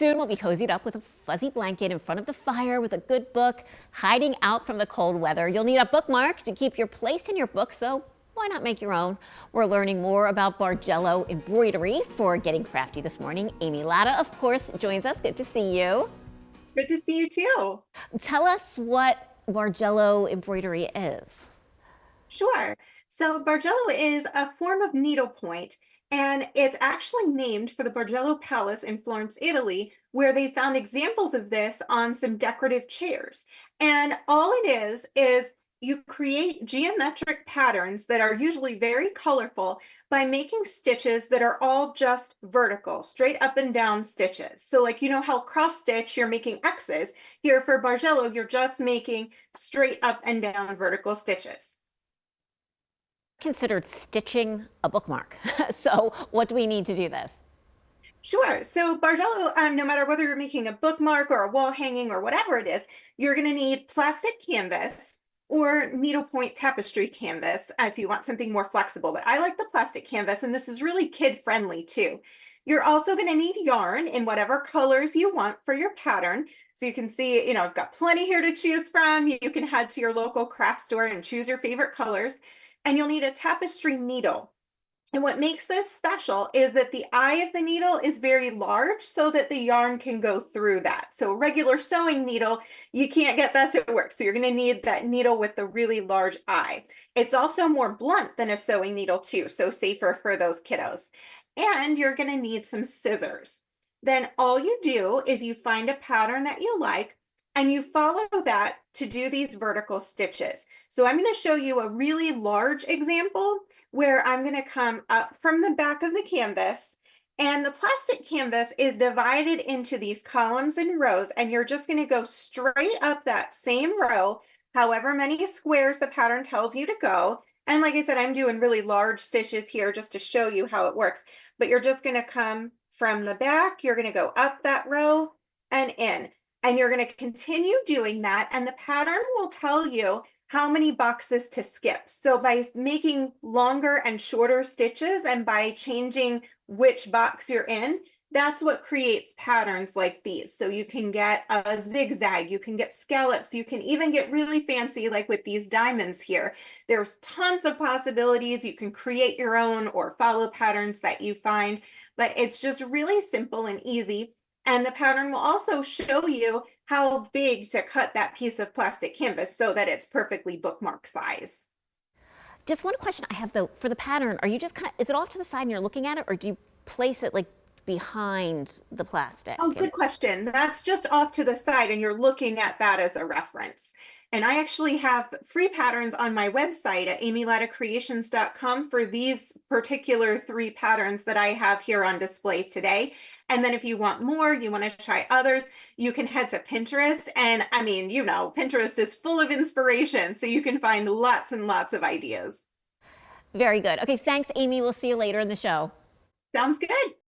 Soon we'll be cozied up with a fuzzy blanket in front of the fire with a good book, hiding out from the cold weather. You'll need a bookmark to keep your place in your book, so why not make your own? We're learning more about Bargello embroidery for Getting Crafty this morning. Amy Latta, of course, joins us. Good to see you. Good to see you too. Tell us what Bargello embroidery is. Sure. So Bargello is a form of needlepoint, and it's actually named for the Bargello Palace in Florence, Italy, where they found examples of this on some decorative chairs. And all it is you create geometric patterns that are usually very colorful by making stitches that are all just vertical, straight up and down stitches. So like, you know how cross stitch, you're making X's. Here for Bargello, you're just making straight up and down vertical stitches. Considered stitching a bookmark. So what do we need to do this? Sure. So Bargello, no matter whether you're making a bookmark or a wall hanging or whatever it is, you're going to need plastic canvas or needlepoint tapestry canvas if you want something more flexible. But I like the plastic canvas, and this is really kid friendly too. You're also going to need yarn in whatever colors you want for your pattern. So you can see, I've got plenty here to choose from. You can head to your local craft store and choose your favorite colors. And you'll need a tapestry needle. And what makes this special is that the eye of the needle is very large so that the yarn can go through that. So a regular sewing needle, you can't get that to work. So you're going to need that needle with the really large eye. It's also more blunt than a sewing needle too, so safer for those kiddos. And you're going to need some scissors. Then all you do is you find a pattern that you like, and you follow that to do these vertical stitches. So I'm going to show you a really large example where I'm going to come up from the back of the canvas, and the plastic canvas is divided into these columns and rows, and you're just going to go straight up that same row, however many squares the pattern tells you to go. And like I said, I'm doing really large stitches here just to show you how it works, but you're just going to come from the back, you're going to go up that row and in. And you're going to continue doing that, and the pattern will tell you how many boxes to skip. So by making longer and shorter stitches and by changing which box you're in, that's what creates patterns like these. So you can get a zigzag, you can get scallops, you can even get really fancy like with these diamonds here. There's tons of possibilities. You can create your own or follow patterns that you find, but it's just really simple and easy. And the pattern will also show you how big to cut that piece of plastic canvas so that it's perfectly bookmark size. Just one question I have though, for the pattern, are you just is it off to the side and you're looking at it, or do you place it like behind the plastic? Oh, good question. That's just off to the side, and you're looking at that as a reference. And I actually have free patterns on my website at amylattacreations.com for these particular 3 patterns that I have here on display today. And then if you want more, you want to try others, you can head to Pinterest. And I mean, Pinterest is full of inspiration, so you can find lots and lots of ideas. Very good. Okay, thanks, Amy. We'll see you later in the show. Sounds good.